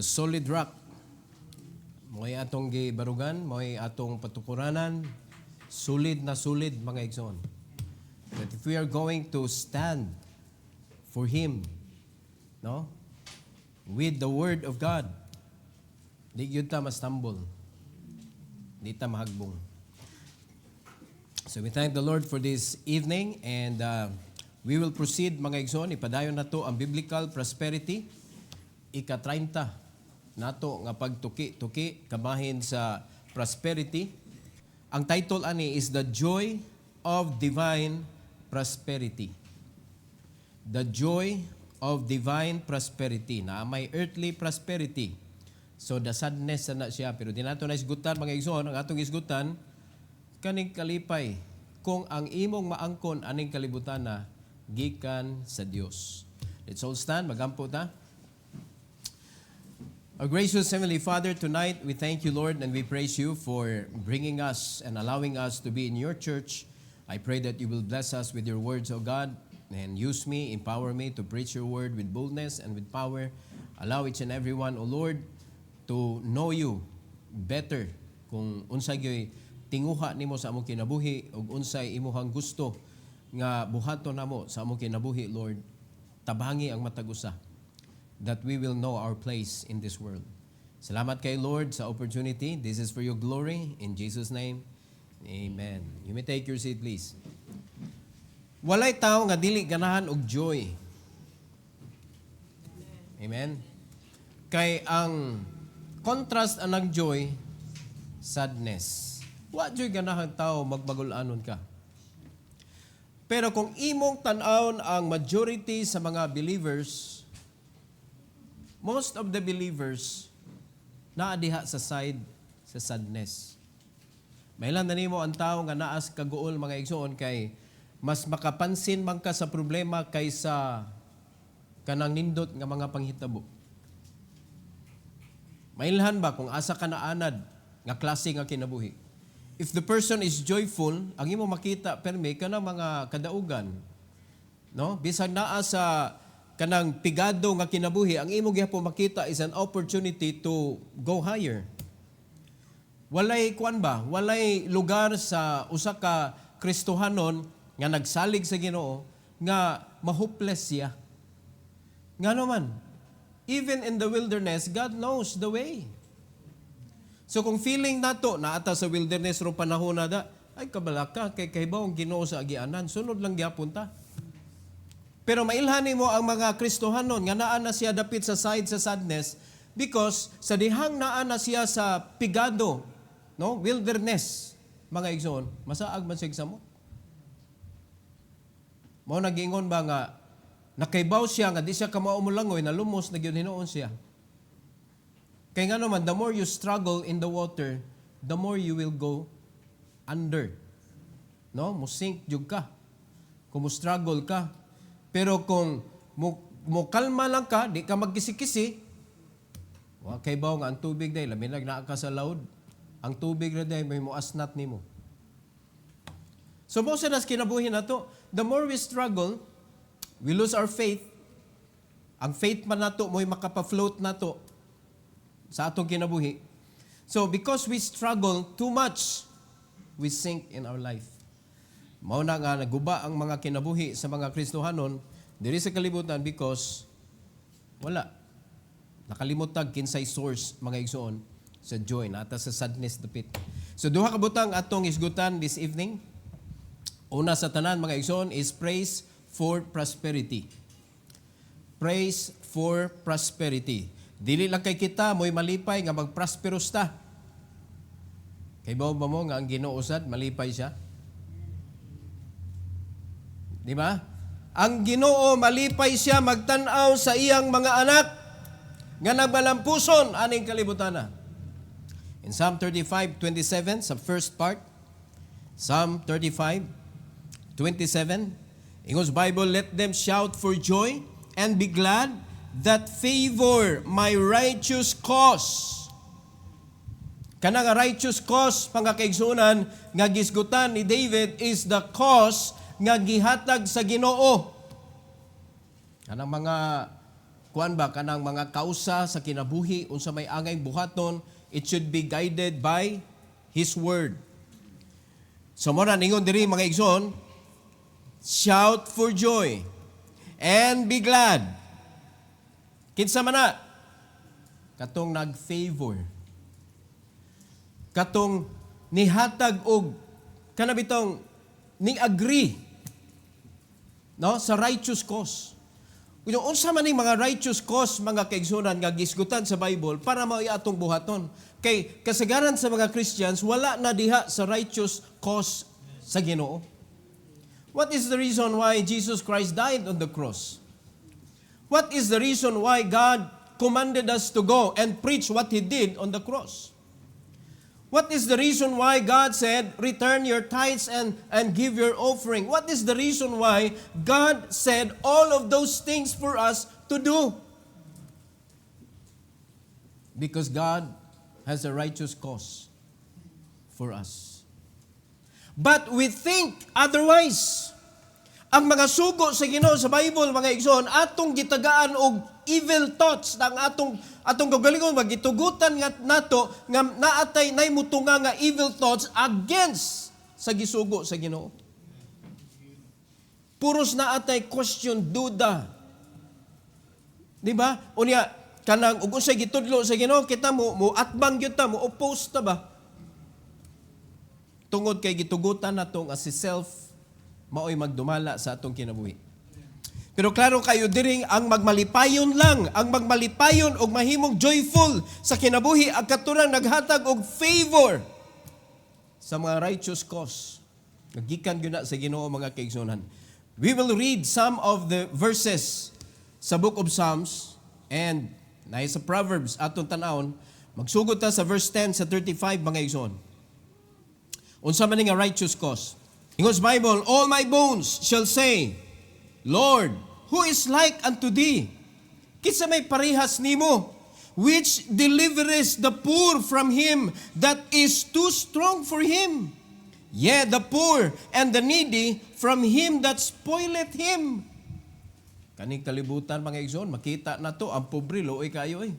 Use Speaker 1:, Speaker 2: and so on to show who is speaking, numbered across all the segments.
Speaker 1: the solid rock. Mo'y atong gibarugan, mo'y atong patukuranan, solid na solid mga igsoon. That if we are going to stand for Him, no? With the Word of God, di yun ta mastumble. Di ta mahagbong. So we thank the Lord for this evening and we will proceed mga igsoon. Ipadayon na to ang biblical prosperity. Ika-30 nato nga pagtuki-tuki kamahin sa prosperity. Ang title ani is The Joy of Divine Prosperity. The Joy of Divine Prosperity. Na may earthly prosperity. So the sadness na siya. Pero di nato na isgutan mga igsoon. Ang atong isgutan, kaning kalipay kung ang imong maangkon aning kalibutan na gikan sa Dios. Let's all stand. Magampo ta. Our gracious Heavenly Father, tonight we thank you, Lord, and we praise you for bringing us and allowing us to be in your church. I pray that you will bless us with your words, O God, and use me, empower me to preach your word with boldness and with power. Allow each and every one, O Lord, to know you better kung unsay gyoy tinguha nimo sa among kinabuhi ug unsay imuhang gusto nga buhaton namo sa among kinabuhi, Lord. Tabangi ang matag usa, that we will know our place in this world. Salamat kay Lord sa opportunity. This is for your glory. In Jesus' name, amen. You may take your seat, please. Walay tao nga dili ganahan og joy. Amen. Kay ang contrast anang joy, sadness. Wa joy ganahan tao magbagul-anon ka. Pero kung imong tan-awon ang majority sa mga believers, most of the believers naadiha sa side sa sadness. Mailan na nimo ang tao nga naas kaguol mga igsoon kay mas makapansin man ka sa problema kaysa kanang nindot nga mga panghitabo. Mailhan ba kung asa ka naanad nga klase nga kinabuhi? If the person is joyful, ang imo makita perme kanang mga kadaugan, no? Bisag naa sa kanang pigado nga kinabuhi, ang imo gyapon makita is an opportunity to go higher. Walay kuan ba? Walay lugar sa usa ka Kristohanon nga nagsalig sa Ginoo nga mahopeless siya. Nga naman, even in the wilderness, God knows the way. So kung feeling nato na ata sa wilderness ro panahon na da, ay kabalaka kay kahibaw ang Ginoo sa agianan, sunod lang gyapon ta. Pero mailhanin mo ang mga Kristohanon nga naa na siya dapit sa side sa sadness because sa dihang naa na siya sa pigado, no, wilderness, mga igsoon, masaag man siya mo. Mao nagingon ba nga nakaibaw siya nga di siya kamaumulangoy na lumos na gyud hinuon siya. Kaya nga naman, the more you struggle in the water, the more you will go under. No? Musink jud ka. Kung struggle ka. Pero kung mo kalma lang ka, di ka magkisi-kisi, kay baw nga ang tubig day, laminag na ka sa laod, ang tubig na day, may muasnat nimo. So most of us kinabuhi na to, the more we struggle, we lose our faith. Ang faith man nato mo'y makapa-float nato sa atong kinabuhi. So because we struggle too much, we sink in our life. Mao na nga naguba ang mga kinabuhi sa mga Kristohanon diri sa kalibutan because wala. Nakalimutag kinsay source mga igsoon sa joy nata sa sadness dapit. So duha ka butang atong isgutan this evening. Una sa tanan mga igsoon is praise for prosperity. Praise for prosperity. Dili lang kay kita mo'y malipay nga magprosperous ta. Kay ba mo nga ang Ginoo usad malipay siya? Di ba? Ang Ginoo malipay siya magtan-aw sa iyang mga anak nga nagbalampuson aning kalibutan na. In Psalm 35:27 sa first part, Psalm 35:27, Ingos Bible, let them shout for joy and be glad that favor my righteous cause. Kana nga righteous cause pangakaigsunan nga gisgutan ni David is the cause nga gihatag sa Ginoo. Kanang mga kuan ba kanang mga kausa sa kinabuhi unsa may angay buhaton, it should be guided by His Word. So mo na ningon diri mga igsoon, shout for joy and be glad. Kinsa man na katong nag-favor, katong nihatag og kanabitong ning agree no sa righteous cause. Kung unsa man ning mga righteous cause mga kaigsunan nga gisgutan sa Bible para mao atong buhaton. Kay kasagaran sa mga Christians wala na diha sa righteous cause sa Ginoo. What is the reason why Jesus Christ died on the cross? What is the reason why God commanded us to go and preach what He did on the cross? What is the reason why God said, return your tithes and give your offering? What is the reason why God said all of those things for us to do? Because God has a righteous cause for us. But we think otherwise. Ang mga sugo sa Ginoo sa Bible, mga igsoon, atong gitagaan og evil thoughts ng atong kagalingon magitugutan nga nato nga naatay nay mutunga nga evil thoughts against sa gisugo sa Ginoo. Puros naatay question, duda. Di ba? Unya kanang ug unsay gitudlo sa Ginoo kita mo atbang gyud ta, mo oppose ta ba? Tungod kay gitugutan natong as self mao'y magdumala sa atong kinabuhi. Pero klaro kayo diring ang magmalipayon lang, ang magmalipayon og mahimong joyful sa kinabuhi ang katurang naghatag og favor sa mga righteous cause. Nagikan gyud na sa Ginoo mga kaigsunan. We will read some of the verses sa book of Psalms and na sa Proverbs atong tan-awon. Magsugod ta sa verse 10 sa 35 mga igsoon. Unsa man nga righteous cause? Ingon sa Bible, all my bones shall say, Lord, who is like unto thee? Kinsa may parehas nimo, which deliverest the poor from him that is too strong for him. Yea, the poor and the needy from him that spoileth him. Kaning kalibutan mga igsoon, makita na to, ang pobre looy kayo eh.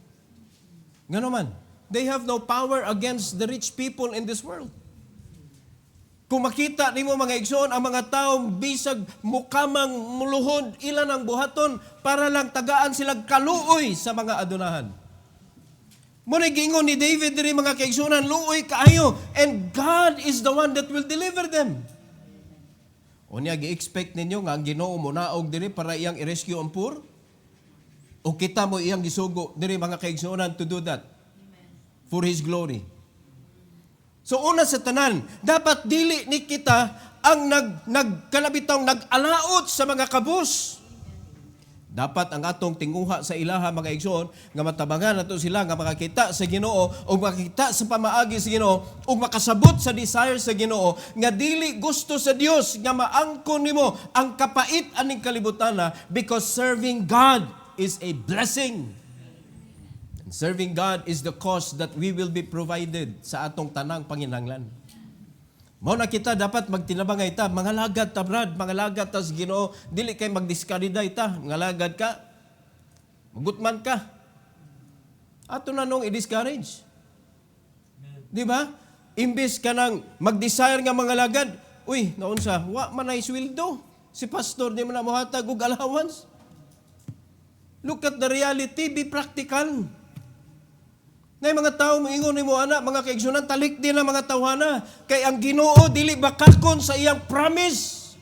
Speaker 1: Ngano man, they have no power against the rich people in this world. Kung makita nimo mga igsoon ang mga taong bisag mukamang muluhod ilan ang buhaton para lang tagaan silang kaluoy sa mga adunahan. Muna gingon ni David diri mga kaigsunan, luoy kaayo and God is the one that will deliver them. Unya gi-expect ninyo nga ang Ginoo mo naog diri para iyang i-rescue ang poor? O kita mo iyang gisugo diri mga kaigsunan to do that for His glory? So una sa tanan, dapat dili ni kita ang nagkalabitang nag-alaot sa mga kabus. Dapat ang atong tinguha sa ilaha mga igsoon nga matabangan nato sila nga makakita sa Ginoo o makakita sa pamaagi sa Ginoo o makasabot sa desire sa Ginoo nga dili gusto sa Dios nga maangkon nimo ang kapait aning kalibutan because serving God is a blessing. Serving God is the cause that we will be provided sa atong tanang panginahanglan. Mao na kita dapat magtinabangay ta, mga lagad ta brad, mga lagad ta sa Ginoo, dili kay magdiskariday ta, mga lagad ka. Magutman ka. Ato na nung i-discourage. Di ba? Imbes ka nang mag-desire nga mga lagad, uy, naunsa, wa man ay sweldo. Si pastor di man na mohatag og allowance. Look at the reality, be practical. Nay mga tao moingon nimo ana mga kaigsunan talik din ang mga tawhana kay ang Ginoo dili bakakon sa iyang promise.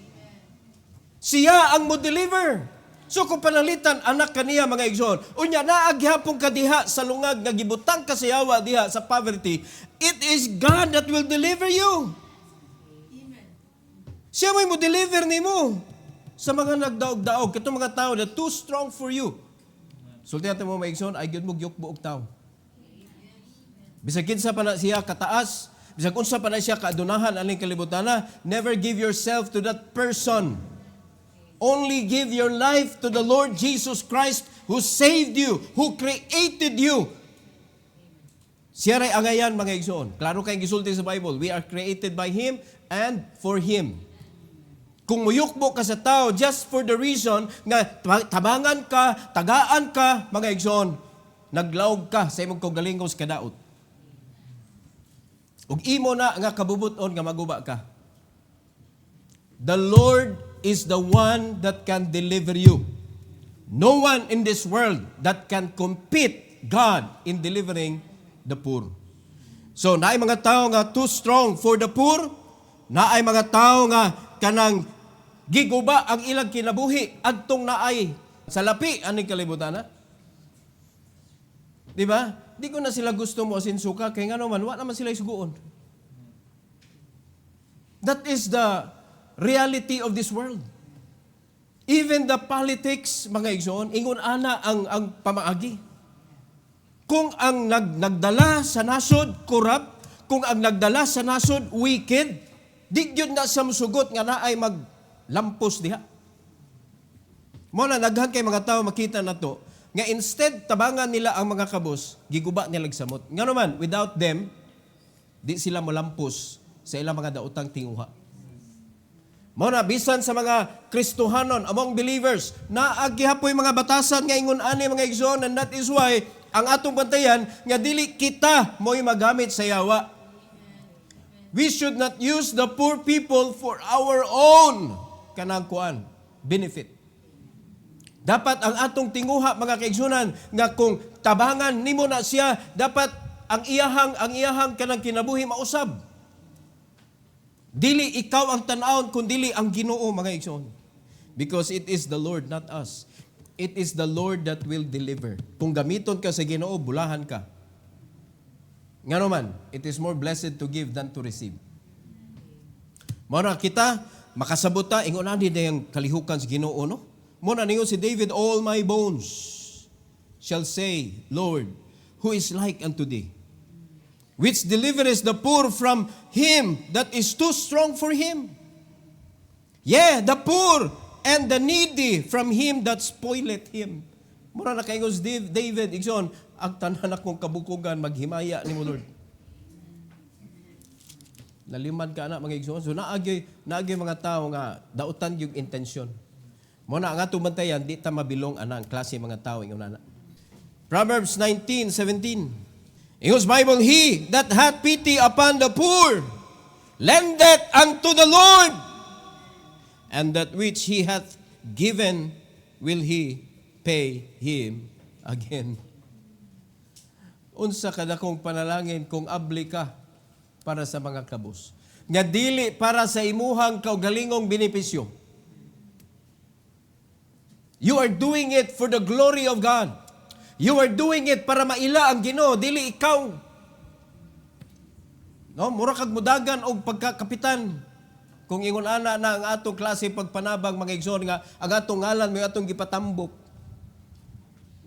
Speaker 1: Siya ang mo deliver. So kung panalitan anak kaniya mga igsoon, unya naaghapon ka diha sa lungag nga gibutang ka sa yawa diha sa poverty, it is God that will deliver you. Amen. Siya mo deliver nimo sa mga nagdaog-daog katong mga tao that too strong for you. Sultihan mo mga igsoon ay gyud mo gyukbo og tao. Bisag kinsa pa na siya kataas, bisag unsa pa na siya kaadunahan aning kalibutana, never give yourself to that person. Only give your life to the Lord Jesus Christ who saved you, who created you. Siya ray angayan mga igsoon. Klaro kay gisulti sa Bible, we are created by Him and for Him. Kung muyukbo ka sa tao just for the reason nga tabangan ka, tagaan ka, mga igsoon, naglaog ka sa imong kaugalingos kadaot. Ug imo na nga kabubuton nga maguba ka. The Lord is the one that can deliver you. No one in this world that can compete God in delivering the poor. So, naay mga tao nga too strong for the poor, naay mga tao nga kanang giguba ang ilang kinabuhi adtong naay sa lapi aning kalibutan. Di ba? Di ko na sila gusto mo sinsuka kay ngano man wa naman sila isugoon. That is the reality of this world. Even the politics, mga igsoon, ingon ana ang pamaagi. Kung ang nagdala sa nasod corrupt, kung ang nagdala sa nasod wicked, di gyud na sa musugot nga naay maglampos diha. Mo na daghan kay mga tao makita nato nga instead tabangan nila ang mga kabos, giguba nila samot. Ngano man, without them, di sila molampos sa ilang mga daotang tinguha. Mo na bisan sa mga Kristohanon among believers na agihapoy mga batasan nga ingon ani mga igsoon, and that is why ang atong bantayan nga dili kita mo'y magamit sa yawa. We should not use the poor people for our own kanang kuan benefit. Dapat ang atong tinguha mga kaigsunan nga kung tabangan nimo na siya, dapat ang iyahang kanang kinabuhi mausab. Dili ikaw ang tan-awon kundi ang Ginoo mga igsoon. Because it is the Lord, not us. It is the Lord that will deliver. Kung gamiton ka sa Ginoo, bulahan ka. Ngano man, it is more blessed to give than to receive. Muna kita, makasabuta, ingon na din yung kalihukan sa Ginoo, no? Muna ningon si David, all my bones shall say, Lord, who is like unto thee? Which delivereth the poor from him that is too strong for him. Yeah, the poor and the needy from him that spoileth him. Mura na kayo si David, igsoon, ang tanan akong kabukugan, maghimaya ni mo, Lord. Nalimad ka na, mga igsoon. So, naagay mga tao nga, dautan yung intensyon. Muna, ang atong bantayan, di ta mabilong ang klase mga tao. Proverbs 19:17. Ingos Bible, he that hath pity upon the poor, lendeth unto the Lord, and that which he hath given will he pay him again. Unsa kada kong panalangin kung abli ka para sa mga kabus. Nga dili para sa imuhang kaugalingong benepisyo. You are doing it for the glory of God. You are doing it para maila ang Ginoo, dili ikaw. No, mura kag mudagan og pagkakapitan. Kung ingon ana na ang atong klase pagpanabang mga igsoon nga ang atong ngalan may atong gipatambok.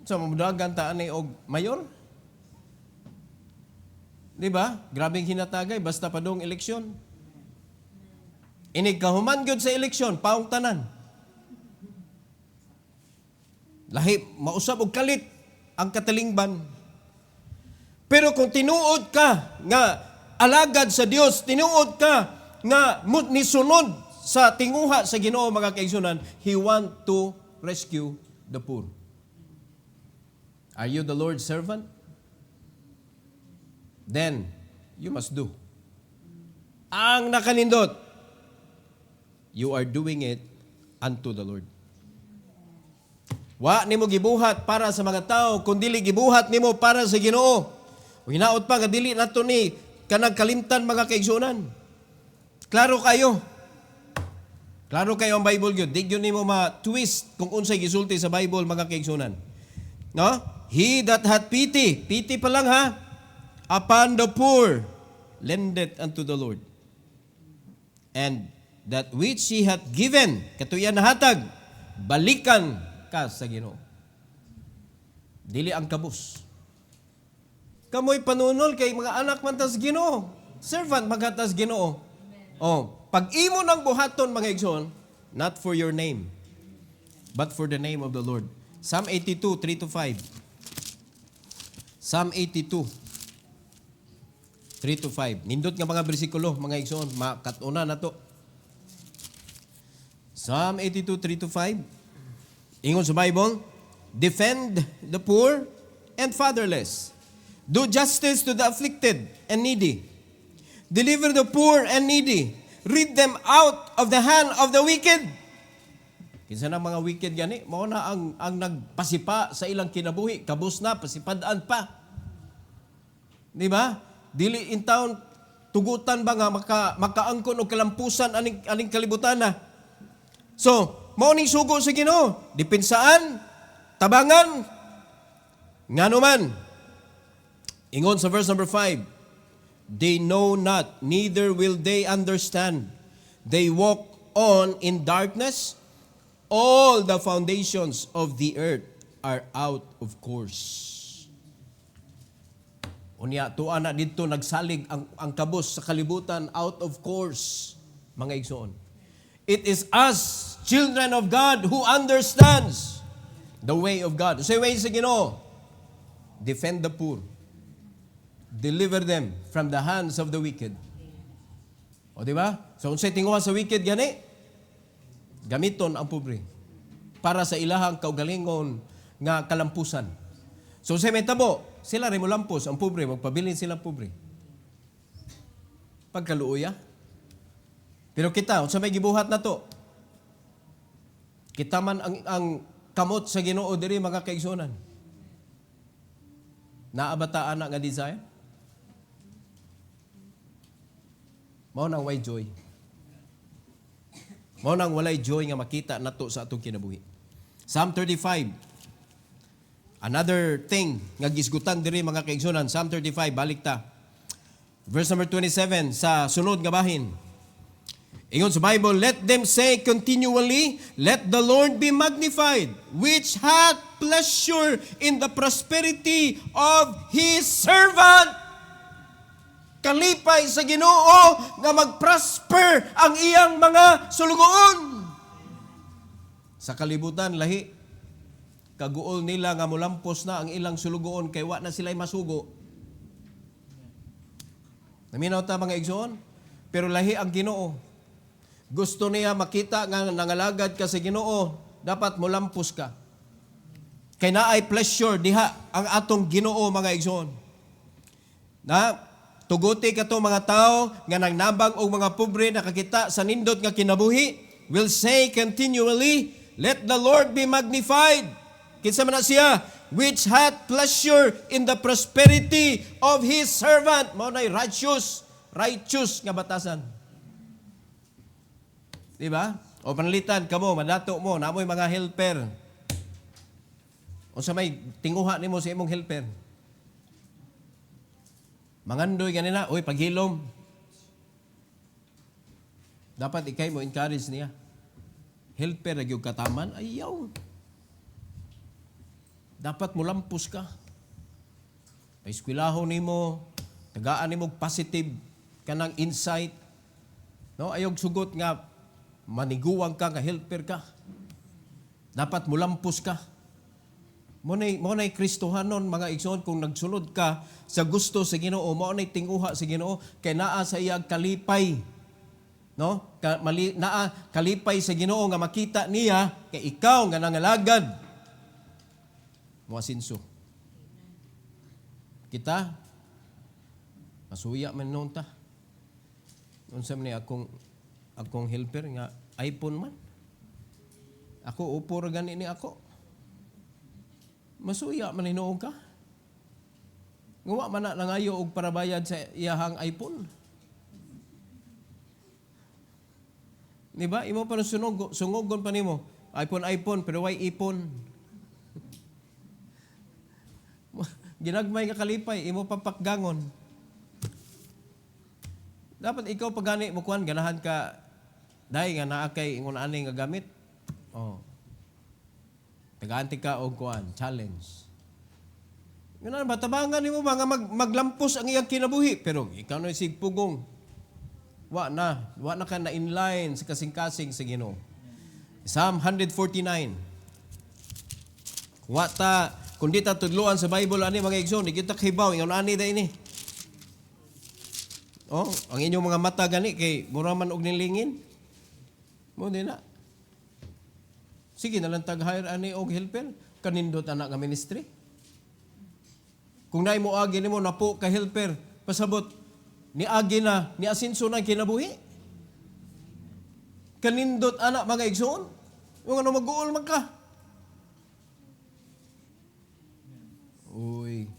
Speaker 1: So mudagan ta ani og mayor? Di ba? Grabing hinatagay basta padong eleksyon. Inig kahuman gyud sa eleksyon, paong tanan. Lahi mausab og kalit ang katalingban. Pero kung tinuod ka nga alagad sa Dios, tinuod ka nga nisunod sa tinguha sa Ginoo mga kaigsunan, He want to rescue the poor. Are you the Lord's servant? Then, you must do. Ang nakanindot, you are doing it unto the Lord. Wa nimo gibuhat para sa mga tao, kundi gibuhat nimo para sa Ginoo. Hinaot pa nga dili nato ni kanang kalimtan mga kaigsunan. Klaro kayo. Klaro kayo ang Bible gyud. Di gyud nimo ma-twist kung unsay gisulti sa Bible mga kaigsunan. No? He that hath pity pa lang ha, upon the poor, lendeth unto the Lord. And that which he hath given, katuyan na hatag, balikan ka sa Ginoo. Dili ang kabus. Kamoy panunol kay mga anak man tas Ginoo. Servant magatas Ginoo. Oh, pag imo nang buhaton mga igsoon, not for your name, but for the name of the Lord. Psalm 82, 3-5. Psalm 82, 3-5. Nindot nga mga bersikulo, mga igsoon, makatuna na to. Psalm 82, 3-5. Ingon sa Bible, defend the poor and fatherless. Do justice to the afflicted and needy. Deliver the poor and needy. Rid them out of the hand of the wicked. Kinsa na mga wicked gani, mao na ang nagpasipa sa ilang kinabuhi, kabus na pasipadaan pa. Di ba? Dili in town tugutan ba nga makaangkon o kalampusan aning kalibutan na. So, mao ning sugo sa Ginoo, dipensaan, tabangan, ngano man. Ingon sa verse number 5, they know not, neither will they understand. They walk on in darkness. All the foundations of the earth are out of course. Unya, tuwa na dito nagsalig ang kabus sa kalibutan out of course, mga igsoon. It is us, children of God, who understands the way of God. Sa way sa Ginoo, defend the poor. Deliver them from the hands of the wicked. O di ba? So unsay tinguha sa wicked gani? Gamiton ang pobre para sa ilahang kaugalingon nga kalampusan. So sa may tabo, sila rin mo lampos, ang pobre, magpabilin sila pobre. Pagkaluoya. Pero kita, sa may gibuhat na to, kita man ang kamot sa Ginoo diri mga kaigsunan. Naabataan na nga desire? Mao nang way joy. Mao nang walay joy nga makita nato sa atong kinabuhi. Psalm 35. Another thing nga gisgutan diri mga kaigsunan, Psalm 35, balik ta. Verse number 27 sa sunod nga bahin. Ingon sa Bible, let them say continually, let the Lord be magnified, which hath pleasure in the prosperity of His servant. Kalipay sa Ginoo nga mag-prosper ang iyang mga sulugoon. Sa kalibutan, lahi, kaguol nila nga mulampos na ang ilang sulugoon kay wa na sila'y masugo. Naminaw ta mga igsoon? Pero lahi ang Ginoo. Gusto niya makita nga nangalagad ka sa Ginoo, dapat mulampos ka. Kay naay pleasure diha ang atong Ginoo mga igsoon. Na tuguti ka to mga tao nga nangnabang og mga pobre nakakita sa nindot nga kinabuhi, will say continually, let the Lord be magnified. Kinsa man na siya, which hath pleasure in the prosperity of His servant. Mao nay righteous nga batasan. Diba? O panalitan kamo, madato mo, namoy mga helper. O sa may tinguha nimo sa imong helper. Mangandoy ganina, oy paghilom. Dapat ikay mo encourage niya. Helper gyud kataman, ayaw. Dapat mo lampos ka. Paiskwilahon nimo, tagaan nimo positive kanang insight. No, ayog sugot nga maniguwang ka nga helper ka. Dapat mo lampos ka. Mo nay Kristohanon mga igsoon kung nagsunod ka sa gusto sa Ginoo, mo nay tinguha sa Ginoo kay naa sa iyang kalipay. No? Naa kalipay sa Ginoo nga makita niya kay ikaw nga nangalagad. Mo asinso. Kita masuya man noon ta. Unsa man ni akong helper nga iPhone man. Ako upo ra gani ni ako. Masuya man hinuon ka. Nguwa man na nangayo og parabayad sa iyahang iPhone. Di ba? Imo pa sungogon pa nimo. iPhone pero why ipon? Ginagmay ka kalipay, imo papakgangon. Dapat ikaw pagani mo kuan ganahan ka dai nga naa kay ingon ani nga gamit. Oh. Taganti ka og kuan, challenge. Ngano ba tabangan nimo mga maglampos ang iyang kinabuhi pero ikaw na sigpugong. Wa na ka na inline sa kasing-kasing sa Ginoo. Psalm 149. Wa ta kundi ta tudloan sa Bible ani mga igsoon, di kita hibaw ingon ani da ini. Oh, ang inyong mga mata gani kay mura man og nilingin. Mo din na. Sige na lang tag-hire ani og helper, kanindot anak nga ministry. Kung naay mo agi nimo napo ka helper, pasabot ni agi na ni asinso na kinabuhi. Kanindot anak mga igsoon. Yung ano mag-uol man ka. Uy.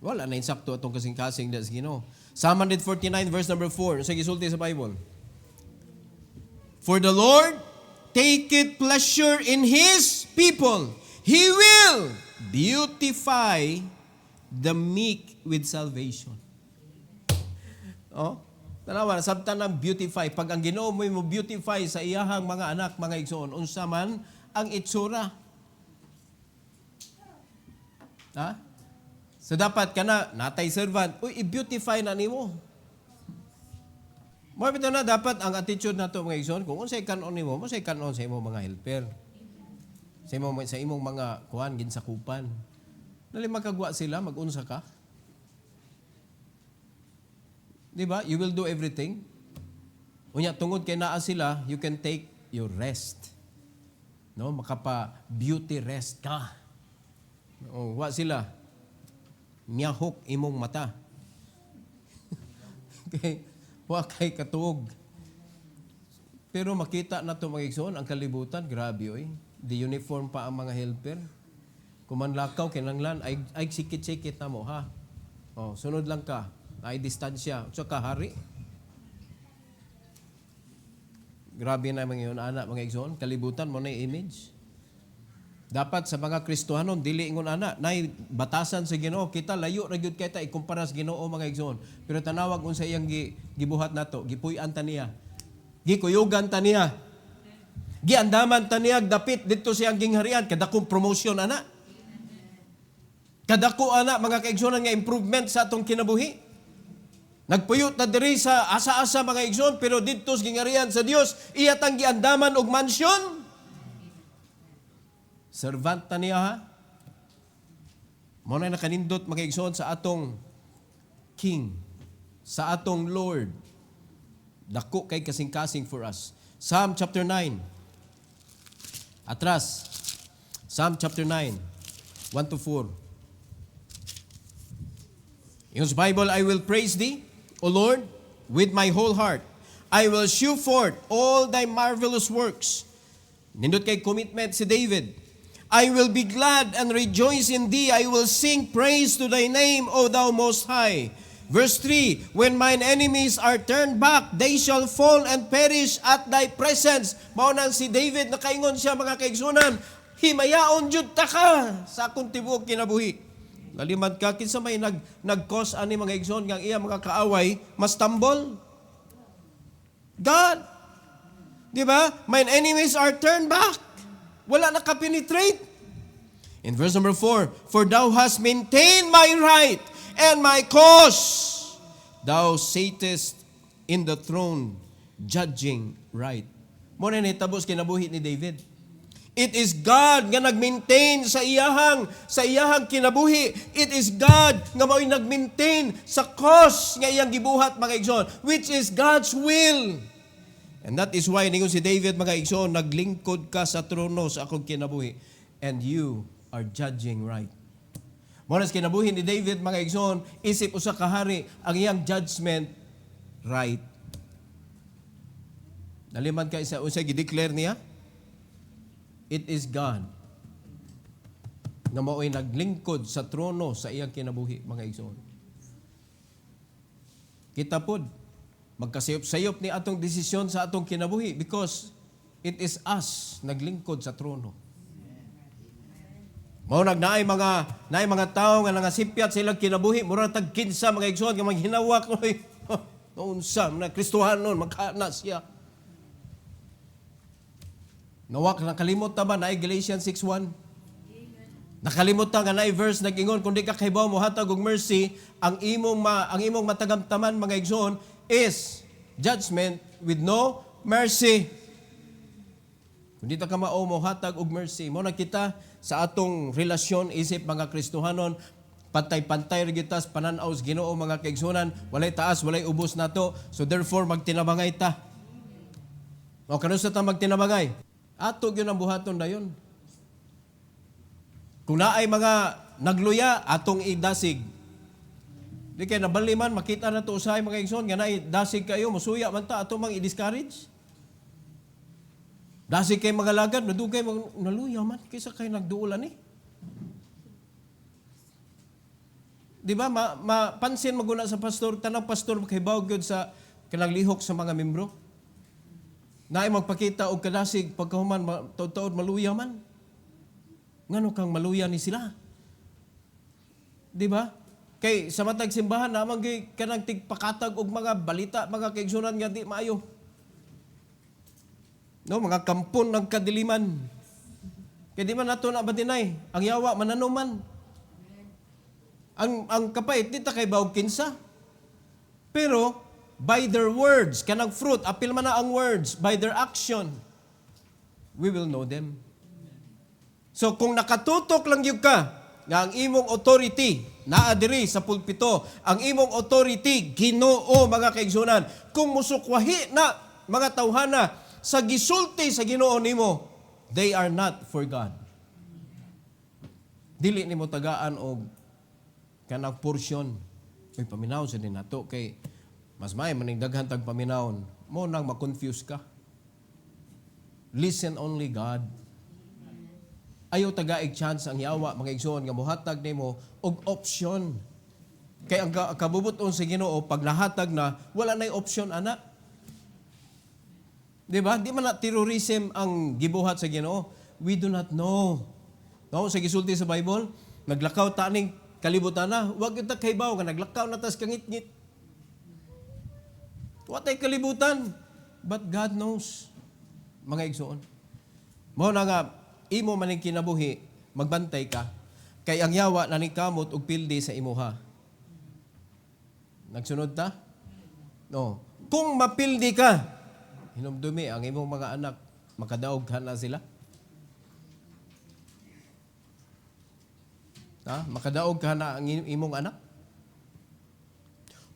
Speaker 1: Wala na insakto atong kasing-kasing das Ginoo. Psalm 149 verse number 4. Sa gisulti sa Bible. For the Lord taketh pleasure in His people. He will beautify the meek with salvation. Oh, tanawa, sabtan ng beautify. Pag ang Ginoo mo beautify sa iyahang mga anak, mga igsoon, unsa man ang itsura. Ha? So dapat kana natay servant, uy, i-beautify na nimo. Mo bitaw na dapat ang attitude nato mga igsoon, kung unsay kanon nimo, unsay kanon sa imong mga helper. Sa imong mga kuan ginsakupan. Dali makagwa sila, mag-unsa ka. Di ba? You will do everything. Unya tungod kay naa sila, you can take your rest. No, makapa beauty rest ka. Oh, wa sila. Miyahok imong mata. Okay. Wa kay katuog. Pero makita na to mga igsoon ang kalibutan, grabe oy. The uniform pa ang mga helper. Kumanlakaw kinanglan ay sikit-sikit na mo ha. Oh, sunod lang ka. Ay distansya. So kahari. Grabe na mga yun, anak, mga igsoon. Kalibutan mo na image. Dapat sa mga Kristohanon, dili ingon anak, nay batasan sa Ginoo. Kita layo ra gyud kita ikumpara sa Ginoo mga igsoon. Pero tanawag unsa iyang gibuhat nato, gipuy-an ta niya. Gikuyugan ta niya. Giandaman ta niya dapit didto siyang gingharian kadakong promotion anak. Kadako anak mga kaigsoon nga improvement sa atong kinabuhi. Nagpuyot na diri sa asa-asa mga igsoon, pero dito sa gingarihan sa Dios, iya tang giandaman og mansyon. Servant ta niya ha. Mo na nakanindot mga igsoon sa atong King, sa atong Lord. Dako kay kasing-kasing for us. Psalm chapter 9. Atras. Psalm chapter 9, 1 to 4. In His Bible, I will praise Thee, O Lord, with my whole heart. I will shew forth all Thy marvelous works. Nindot kay commitment si David. I will be glad and rejoice in Thee. I will sing praise to Thy name, O Thou Most High. Verse 3, when mine enemies are turned back, they shall fall and perish at Thy presence. Maunang si David, nakaingon siya mga kaigsunan, himayaon jud ta ka sa akong tibuok kinabuhi. Lalimad ka, kinsa may nag-cause ani mga igsoon nga iya mga kaaway, mas tambol. God. Di ba? Mine enemies are turned back. Wala na ka-penetrate. In verse number 4, for Thou hast maintained my right and my cause. Thou satest in the throne, judging right. Mo na nitabos kinabuhi ni David. It is God nga nag-maintain sa iyahang kinabuhi. It is God nga mao'y nag-maintain sa cause nga iyang gibuhat mga igsoon, which is God's will. And that is why ningon si David mga igsoon, naglingkod ka sa trono sa akong kinabuhi and you are judging right. Monas kinabuhi ni David mga igsoon, isip usa ka hari ang iyang judgment right. Naliman ka isa usa gi-declare niya. It is God nga mao'y naglingkod sa trono sa iyang kinabuhi, mga igsoon. Kita pod, magkasayop-sayop ni atong desisyon sa atong kinabuhi because it is us naglingkod sa trono. Mao naay mga tawo nga nangasipyat sa ilang kinabuhi, mura tag kinsa mga igsoon nga maghinawak oy. Unsa na Kristohanon magkana siya. Nakalimot ta ba na Galatians 6:1? Nakalimot ta nga na verse nag-ingon kundi ka kahibaw mo hatag og mercy ang imong matagamtaman mga igsoon is judgment with no mercy. Kundi ta ka mao mo hatag og mercy. Mo nakita sa atong relasyon isip mga Kristohanon, pantay-pantay ra kita sa pananaw sa Ginoo mga kaigsunan, walay taas, walay ubos nato. So therefore magtinabangay ta. O kanusa ta magtinabangay? Ato gyud ang buhaton dayon. Kung naay mga nagluya, atong idasig. Di kay nabali man, makita na to usahay mga igsoon, nga naay dasig kayo, musuya man ta, atong mga i-discourage. Dasig kay mga lagad, nadugay mga naluya man, kaysa kayo nagduulan eh. Di ba, mapansin maguna sa pastor, tanang pastor kay bawag yun sa kanang lihok sa mga membro. Naay magpakita og kadasig, pagkahuman, taod-taod maluya man. Ngano kang maluya ni sila? Di ba? Kay sa matag simbahan naman kay kanang tigpakatag og mga balita, mga kaigsunan nga di maayo. No, mga kampon ng kadiliman. Kay di man nato na batinay, ang yawa mananuman. Ang kapait dita kay bawog kinsa. Pero by their words, kanang fruit, apil man na ang words, by their action, we will know them. So kung nakatutok lang yun ka, nga ang imong authority, naa diri sa pulpito, ang imong authority, Ginoo mga kaigsunan, kung musukwahi na mga tawhana sa gisulti sa Ginoo nimo, they are not for God. Dili nimo tagaan og kanang portion. Uy, paminaw sa din nato kay mas may maning daghan tag paminawon, mo nang ma-confuse ka. Listen only God. Ayaw tagaig chance ang yawa mga igsoon nga mohatag nimo og option. Kay ang kabubuton sa Ginoo pag nahatag na wala nay option ana. Di ba? Di man na terrorism ang gibuhat sa Ginoo. We do not know. No, sa gisulti sa Bible, naglakaw ta ning kalibutan na, wag kita kaybaw nga naglakaw na tas kangit-ngit. Wa tay kalibutan, but God knows. Mga igsoon. Mo na nga imo maning kinabuhi, magbantay ka, kay ang yawa na kamot og pildi sa imuha. Nagsunod ta? No. Kung mapildi ka, hinumdumi ang imong mga anak, makadaog ka na sila. Ha? Makadaog ka na ang imong anak.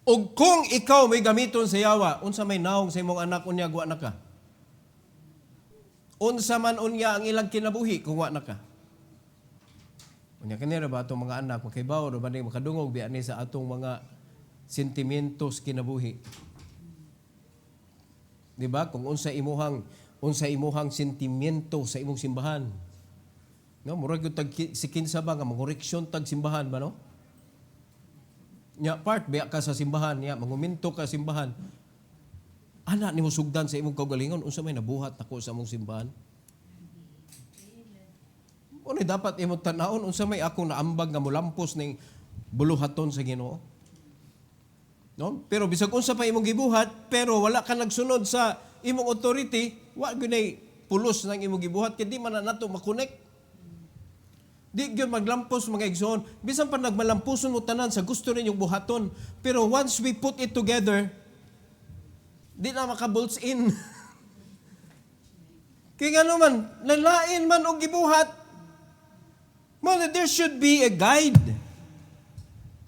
Speaker 1: O kung ikaw may gamiton sa yawa, unsa may naong sa imong anak, unya wa na ka. Unsa man unya ang ilang kinabuhi kung wa na ka. Unya kanira ba atong mga anak makaibaw ra ba ni makadungog bi ani sa atong mga sentimentos kinabuhi. Di ba? Kung unsa imuhang sentimento sa imong simbahan. No, murag gyud tag si kinsa ba nga mangoreksyon tag simbahan ba no? Nya part biya ka sa simbahan, nya manguminto ka sa simbahan. Ana nimo sugdan sa imong kaugalingon unsa may nabuhat nako sa among simbahan. Unay dapat imong tan-awon unsa may akong naambag nga molampos ning buluhaton sa Ginoo. No? Pero bisag unsa pa imong gibuhat pero wala ka nagsunod sa imong authority, wa gyud pulos nang imong gibuhat kay di man na nato makonek. Di gyud maglampos mga igsoon. Bisan pa nagmalampuson mo tanan sa gusto ninyong buhaton, pero once we put it together, di na maka-bolts in. Kaya nga naman, nalain man o gibuhat, there should be a guide.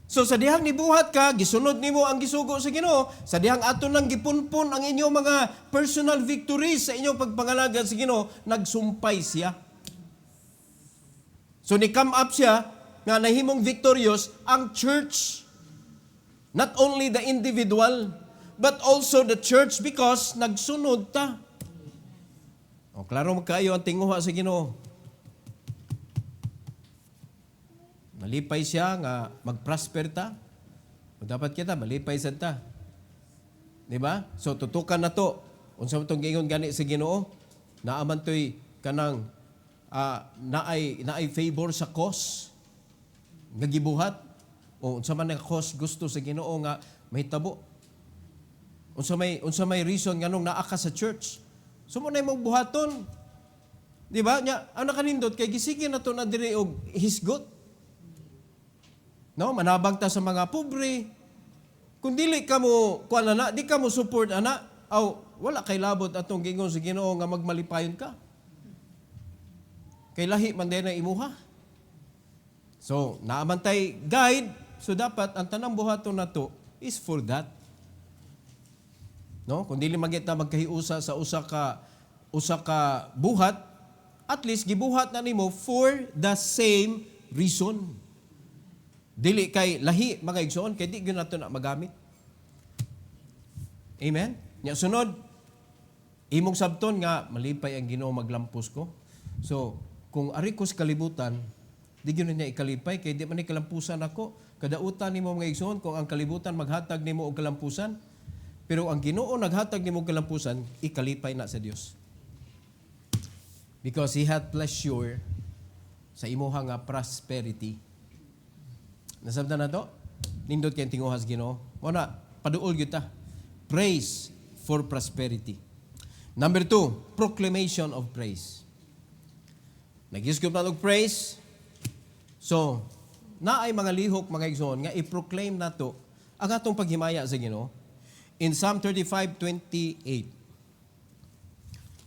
Speaker 1: So sa dihang nibuhat ka, gisunod nimo ang gisugo sa Ginoo, sa dihang ato nang gipunpon ang inyong mga personal victories sa inyong pagpangalagad sa Ginoo, nagsumpay siya. So ni come up siya, nga nahimong victorious ang church. Not only the individual, but also the church because nagsunod ta. O, klaro magkaayo ang tinguha sa Ginoo. Malipay siya nga mag-prosper ta. O dapat kita, malipay sa ta. Diba? So, tutukan na to. Unsa mo itong gingon gani sa Ginoo, naaman to'y kanang naay favor sa cause nga gibuhat. O unsa man ang cause gusto sa Ginoo nga mahitabo. Unsa may reason nganong naa ka sa church. Sumo na imong buhaton. Di ba? Nya ang nakanindot kay gisige na to na diri og hisgot. No, manabang ta sa mga pobre. Kung dili ka mo kuan ana, di ka mo support ana, aw wala kay labot atong gingon sa Ginoo nga magmalipayon ka. Kay lahi man din na imuha. So, naamantay guide, so dapat ang tanang buhaton nato is for that. No? Kung dili magita magkahiusa sa usa ka buhat, at least gibuhat na nimo for the same reason. Dili kay lahi mga igsoon kay di gyud nato na magamit. Amen. Nya sunod, imong sabton nga malipay ang Ginoo maglampos ko. So, kung ari ko sa kalibutan, di gyud niya ikalipay kay di man ni kalampusan ako. Kadautan nimo mga igsoon kung ang kalibutan maghatag nimo og kalampusan, pero ang Ginoo naghatag nimo og kalampusan, ikalipay na sa Dios. Because He had pleasure sa imuha nga prosperity. Nasabda na to? Nindot kay tinguhas Ginoo. Mo na paduol gyud ta. Praise for prosperity. Number 2, proclamation of praise. Nag-isgop na og praise. So, na ay mga lihok mga igsoon nga i-proclaim nato ang atong paghimaya sa Ginoo. In Psalm 35:28.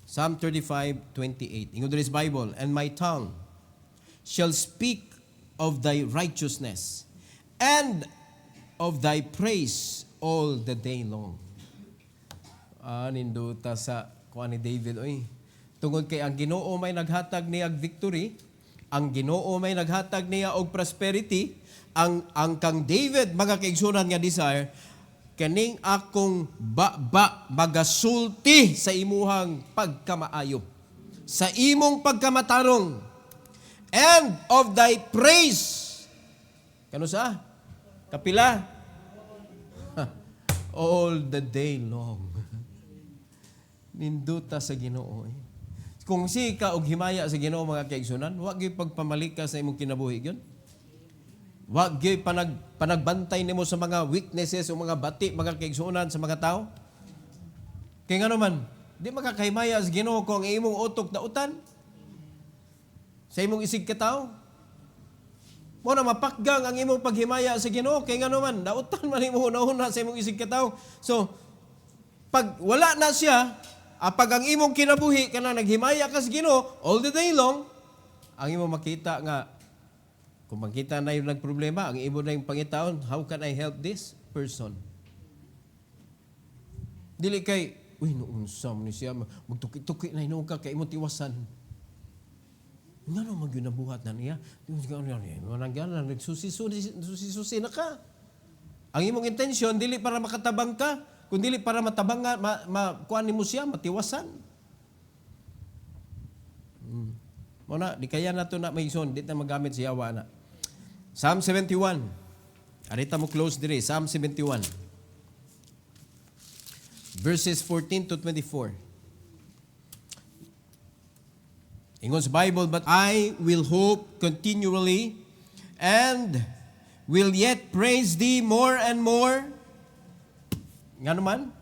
Speaker 1: Psalm 35:28. Ingon diri sa Bible, and my tongue shall speak of thy righteousness and of thy praise all the day long. Ninduta sa kuan ni David oy. Tungod kay ang Ginoo may naghatag niya og victory, ang Ginoo may naghatag niya og prosperity, ang kang David mga kaigsunan nga desire kaning akong magasulti sa imuhang pagkamaayo, sa imong pagkamatarong, and of thy praise. Kano sa? Kapila? All the day long. Ninduta sa Ginoo. Kung si ka og himaya sa Ginoo mga kaigsunan, wa gyud pagpamalika sa imong kinabuhi gyud. Wa gyud panagbantay nimo sa mga weaknesses o mga bati mga kaigsunan sa mga tao. Kay ngano man, di makakahimaya sa Ginoo kung imong utok dautan sa imong isig ka tao. Mo na mapakgang ang imong paghimaya sa Ginoo kay ngano man dautan man imo una-una sa imong isig ka tao. So pag wala na siya, pag ang imong kinabuhi kana naghimaya ka sa Ginoo all the day long, ang imong makita nga kung makita na yung nagproblema, ang imo na yung pangitaon, how can I help this person? Dili kay, uy, noonsam ni siya, magtuki-tuki na inuka kay imo tiwasan. Nga no, magyunabuhat na niya. Nagsusi-susi na ka. Ang imong intensyon, dili para makatabang ka, kundi dili para matabangan, kuan nimo siya, matiwasan. Muna, di kaya na ito na may ison, di na magamit siya yawa na. Psalm 71. Arita mo close dire, Psalm 71. Verses 14 to 24. Ingon sa Bible, but I will hope continually and will yet praise thee more and more. Nga naman?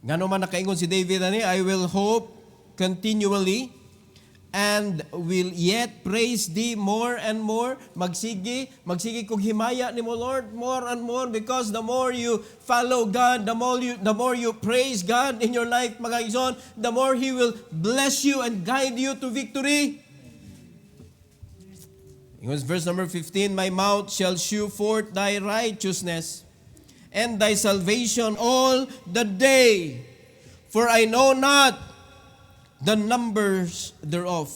Speaker 1: Nga naman nakaingon si David ani, I will hope continually and will yet praise thee more and more. Magsige kog himaya nimo Lord more and more, because the more you follow God, the more you praise God in your life mga igsoon, the more He will bless you and guide you to victory. It was verse number 15, my mouth shall shew forth thy righteousness and thy salvation all the day, for I know not the numbers thereof.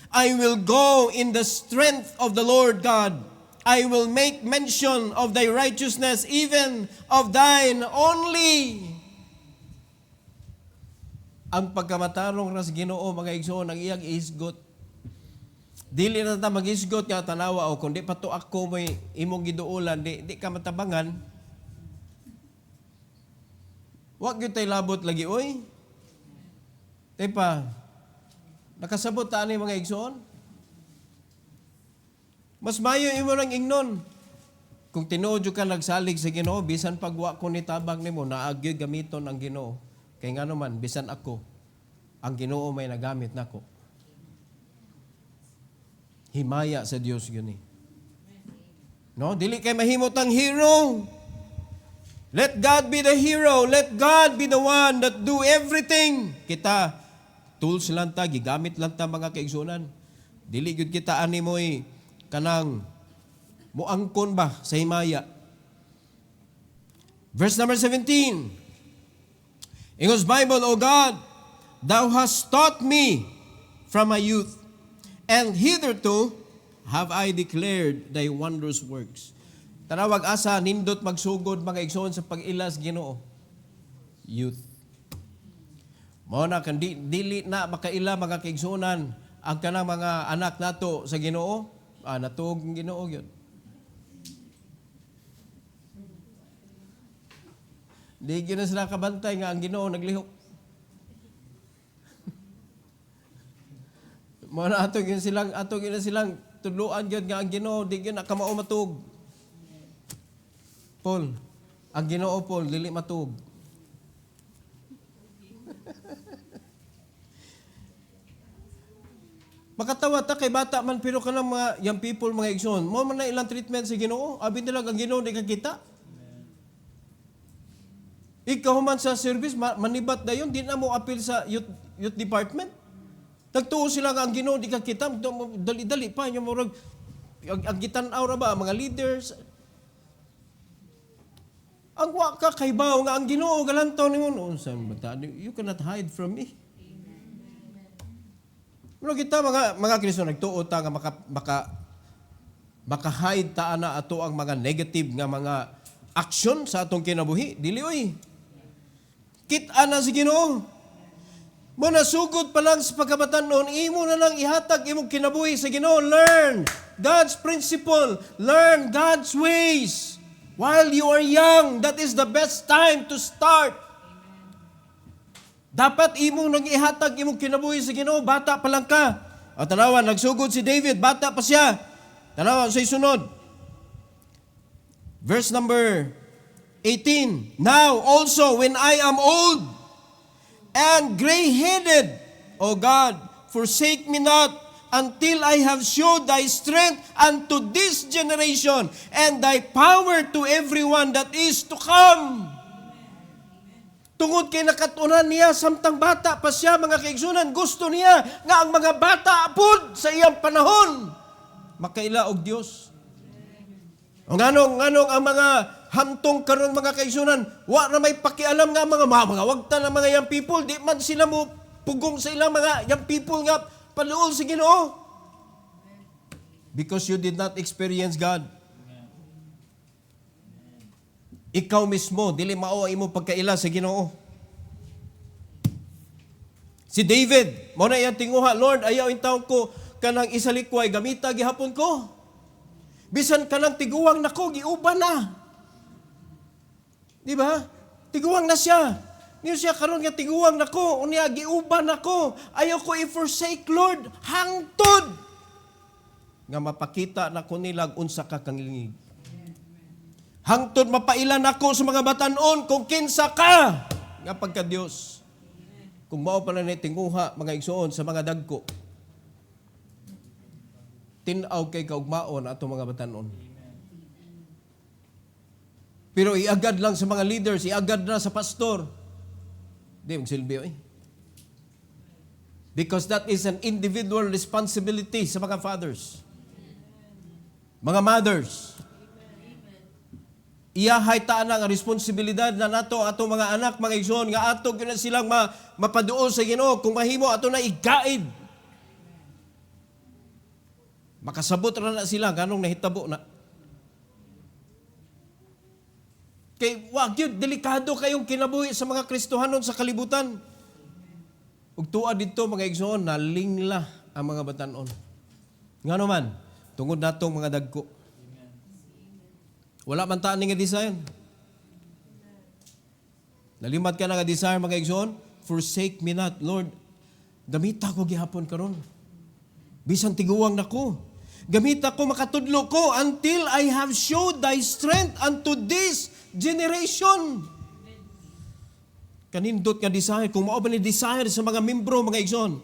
Speaker 1: I will go in the strength of the Lord God. I will make mention of thy righteousness, even of thine only. Ang pagkamatarong ras Ginoo mga igsoon ang iyang isgot. Dili na ta mag-isgot nga tanawa o kundi pato ako may imong giduulan, di ka matabangan. Wa gyud tay labot lagi oy. Tepa, nakasabot ta ani mga igsoon? Mas mayo imo nang ingnon. Kung tinuod ka nagsalig sa Ginoo, bisan pagwa ko ni tabang nimo, naagyo gamiton ang Ginoo. Kay ngano man, bisan ako, ang Ginoo may nagamit nako. Himaya sa Dios yun eh. No, dili kay mahimot ang hero. Let God be the hero. Let God be the one that do everything. Kita tools lang ta, gigamit lang ta mga kaigsunan. Dili gyud kita ani mo'y kanang muangkon ba sa himaya. Verse number 17. Ingos Bible, O God, thou hast taught me from my youth, and hitherto have I declared thy wondrous works. Tanawag asa, nindot magsugod mga igsoon sa pag-ilas Ginoo. Youth. Mao na kan dili na makaila mga kaigsunan ang kanang mga anak nato sa Ginoo, natuog ang Ginoo gyud. Di gyud na sila kabantay nga ang Ginoo naglihok. Mao na ato gyud silang tudloan gyud nga ang Ginoo di gyud na kamao matug. Paul, ang Ginoo Paul dili matug. Makatawa ta kay bata man pero kanang mga young people mga igsoon, mo man na ilang treatment sa Ginoo, abi nila ang Ginoo di kakita. Ikaw man sa service manibat dayon di na mo appeal sa youth department. Nagtuo sila nga ang Ginoo di kakita, dali-dali pa yung murag ang gitan-aw ra ba mga leaders. Ang wa ka kay bawo nga ang Ginoo galantaw ningon unsa bata, you cannot hide from me. Pero kita mga Kristo nagtuo ta nga maka-hide ta ana ato ang mga negative nga mga action sa atong kinabuhi. Dili oy. Kita na si Ginoo. Mo nasugod pa lang sa pagkabatanon, imo na lang ihatag imong kinabuhi sa Ginoo. Learn God's principle, learn God's ways. While you are young, that is the best time to start. Dapat imo nang ihatag imong kinabuhi sa Ginoo, bata pa lang ka. O tanawan, nagsugod si David, bata pa siya. Tanawan sa isunod. Verse number 18. Now also when I am old and gray-headed, O God, forsake me not until I have showed thy strength unto this generation and thy power to everyone that is to come. Tungod kay nakatunan niya samtang bata pa siya mga kaigsunan, gusto niya nga ang mga bata apod sa iyang panahon makaila og Dios. Nganong ang mga hamtong karon mga kaigsunan, wa na may pakialam nga mga wagta na mga young people, di man sila mo pugong sa ilang mga young people nga paluol sa Ginoo. Because you did not experience God. Ikaw mismo, dili mao ang imong pagkaila sa Ginoo. Si David, mo na iyang tinguha, Lord, ayaw intawon ko kanang isalikway, gamita gihapon ko. Bisan kanang tiguwang nako, giuban na. Di ba? Tiguwang na siya. Niyo siya karon nga tiguwang nako, unya giuban nako. Ayaw ko i-forsake, Lord, hangtod. Nga mapakita nako nilag unsa ka kangilingig. Hangtod mapailan ako sa mga batanon kung kinsa ka nga pagka Dios. Kung mao pa na tinguha mga igsoon sa mga dagko. Tinaw kay kaugmaon ato mga batanon. Pero iagad lang sa mga leaders, iagad na sa pastor. Di magsilbi oy. Because that is an individual responsibility sa mga fathers. Mga mothers. Iyahay ta na nga responsibilidad na nato ato mga anak, mga igsoon, nga ato gyud silang mapaduol sa Ginoo kung mahimo ato na igaid. Makasabot ra na sila ganong nahitabo na. Kay wa gyud delikado kayong kinabuhi sa mga Kristohanon sa kalibutan. Ug tuwa didto mga igsoon, nalingla ang mga batan-on. Ngano man tungod natong mga dagko. Wala man taan nga design. Nalimad ka na nga desire mga igsoon, forsake me not, Lord. Gamita ko gihapon karon. Bisan tiguwang nako. Gamita ko makatudlo ko until I have showed thy strength unto this generation. Kanindot nga desire, kung mao ba ni desire sa mga membro mga igsoon,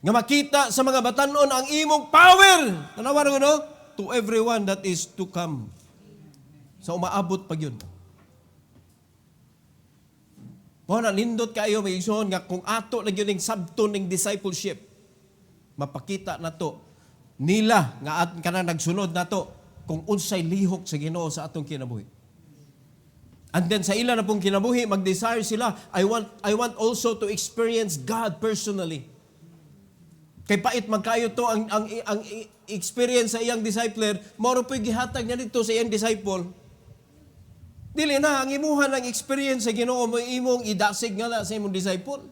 Speaker 1: nga makita sa mga batanon ang imong power. Tanawa ro no? To everyone that is to come. Sa umaabot pag yun. Mo na lindot kayo may igsoon nga kung ato lang yun yung sabton ng discipleship, mapakita na to nila nga at kanang nagsunod na to kung unsay lihok sa Ginoo sa atong kinabuhi. And then sa ila na pong kinabuhi, mag-desire sila, I want also to experience God personally. Kay pait magkayo to ang experience sa iyang discipler, mao po'y gihatag niya dito sa iyang disciple. Dili na ang imuhan ang experience sa Ginoo mo imong idasig nga sa imong disciple.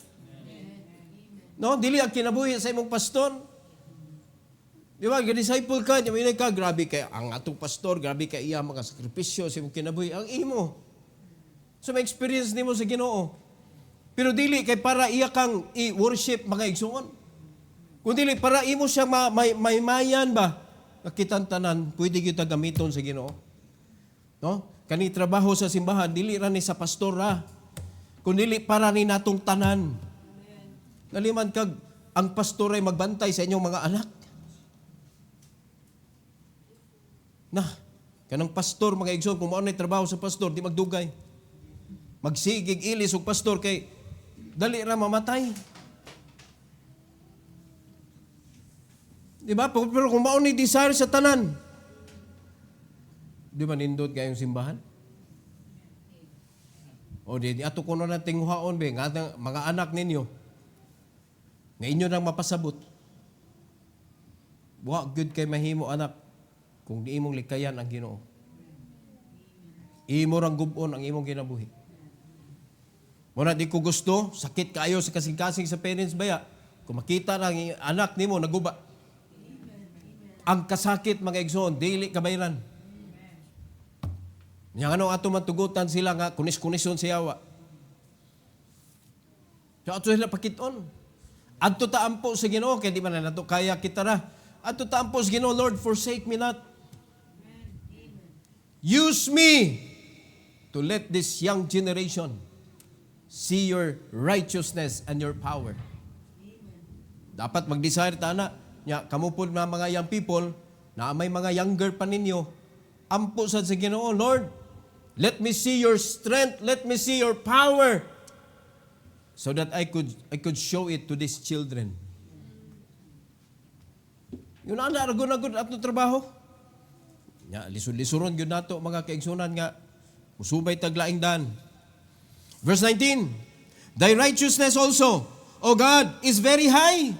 Speaker 1: No, dili ang kinabuhi sa imong pastor. Di ba, disciple ka, yaminay ka, grabe kay ang atong pastor, grabe kay iya mga sakripisyo sa imong kinabuhi, ang imo. So may experience nimo sa Ginoo. Pero dili kay para iya kang i-worship mga igsoon. Kung dili para imo siya may mayan ba? Nakitang tanan, pwede kita gamiton sa Ginoo. No? Kani trabaho sa simbahan, dili ra ni sa pastor ra. Kung dili para ni natong tanan. Naliman kag ang pastor ay magbantay sa inyong mga anak. Kanang pastor, mga igsoon, kung maunay trabaho sa pastor, di magdugay. Magsigig ilis og pastor kay dali ra mamatay. Di ba? Pero kung maunay desire sa tanan, di ba nindot kayong simbahan? O di ato kuno na tinguhaon be nga mga anak ninyo nga inyo nang mapasabot. Wa good kay mahimo anak kung di imong likayan ang Ginoo. Imo rang gubon ang imong kinabuhi. Muna di ko gusto, sakit kaayo sa kasing-kasing sa parents baya. Kung makita na ang anak nimo naguba. Ang kasakit mga igsoon, dili kabayran. Yang ano ato matugutan sila nga kunis-kunison sa yawa. So ato sila pakiton. Adto taampo sa Ginoo kay di man na nato kaya kita ra. Adto taampo sa Ginoo, Lord, forsake me not. Use me to let this young generation see your righteousness and your power. Dapat mag-desire ta na nya kamo pod na mga young people na may mga younger pa ninyo ampo sa Ginoo, Lord, let me see your strength, let me see your power so that I could show it to these children. Yun ang naragon-agon at no trabaho. Nya lisod-lisuron gyud nato mga kaigsunan nga musubay taglaing dan. Verse 19, thy righteousness also, O God, is very high.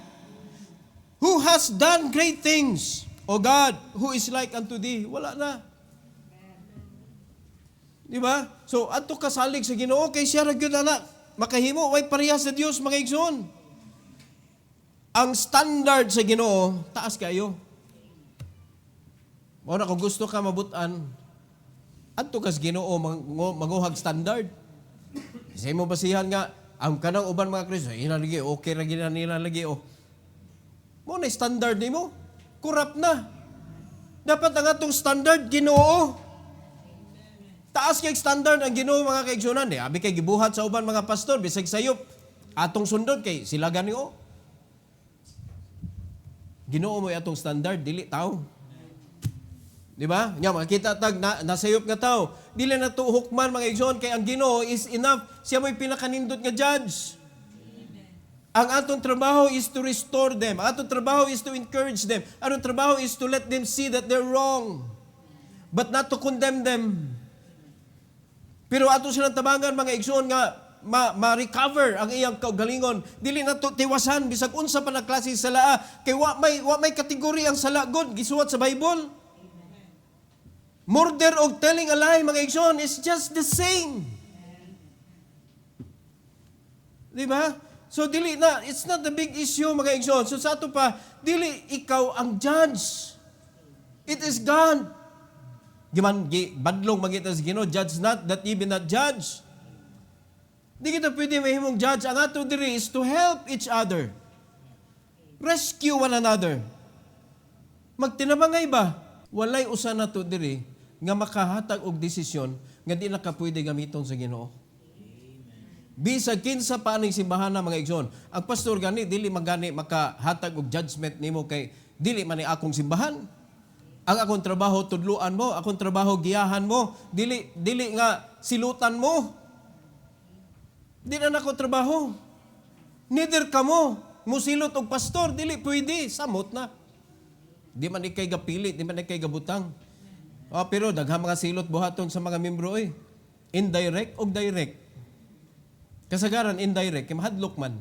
Speaker 1: Who has done great things? O God, who is like unto thee? Wala na. Di ba? So, ato kasalig sa Ginoo kay siya ra gyud ana makahimo way parehas sa Dios mga igsoon. Ang standard sa Ginoo taas kayo. Mao na kung gusto ka mabutan, adto kas Ginoo manguhag standard. Sa imo basihan nga ang kanang uban mga Kristo, ina lagi okay ra gid nila lagi oh. Mo na standard nimo, kurap na. Dapat ang atong standard Ginoo. Taas kay standard ang Ginoo mga kaigsunan di. Abi kay gibuhat sa uban mga pastor bisag sayop atong sundot kay sila gani oh. Ginoo mo atong standard dili tao. Di ba? Nya makita tag nasayop nga tao. Dili na to hukman mga igsoon kay ang Ginoo is enough. Siya mo'y pinakanindot nga judge. Ang atong trabaho is to restore them. Ang atong trabaho is to encourage them. Ang atong trabaho is to let them see that they're wrong. But not to condemn them. Pero ato silang tabangan mga igsoon nga ma-recover ang iyang kaugalingon. Dili na to tiwasan bisag unsa pa na klase sala kay wa may kategori ang sala god gisuwat sa Bible. Murder o telling a lie, mga igsoon, is just the same. Di ba? So, dili na, it's not a big issue, mga igsoon. So, sa ato pa, dili ikaw ang judge. It is God. Badlong magita sa Ginoo, judge not that ye be not judge. Di kita pwede mahimong judge. Ang ato diri is to help each other. Rescue one another. Magtinabangay ba? Walay usa na to diri nga makahatag og desisyon nga di na ka pwede gamiton sa Ginoo. Bisag kinsa pa aning simbahan na mga igsoon, ang pastor gani dili magani makahatag og judgment nimo kay dili man ni akong simbahan. Ang akong trabaho tudluan mo, akong trabaho giyahan mo, dili nga silutan mo. Di na nako trabaho. Neither kamo musilot og pastor, dili pwede, samot na. Di man ikay gapili, di man ikay gabutang. Pero daghang mga silot buhaton sa mga membro eh. Indirect o direct. Kasagaran indirect, kay mahadlok man.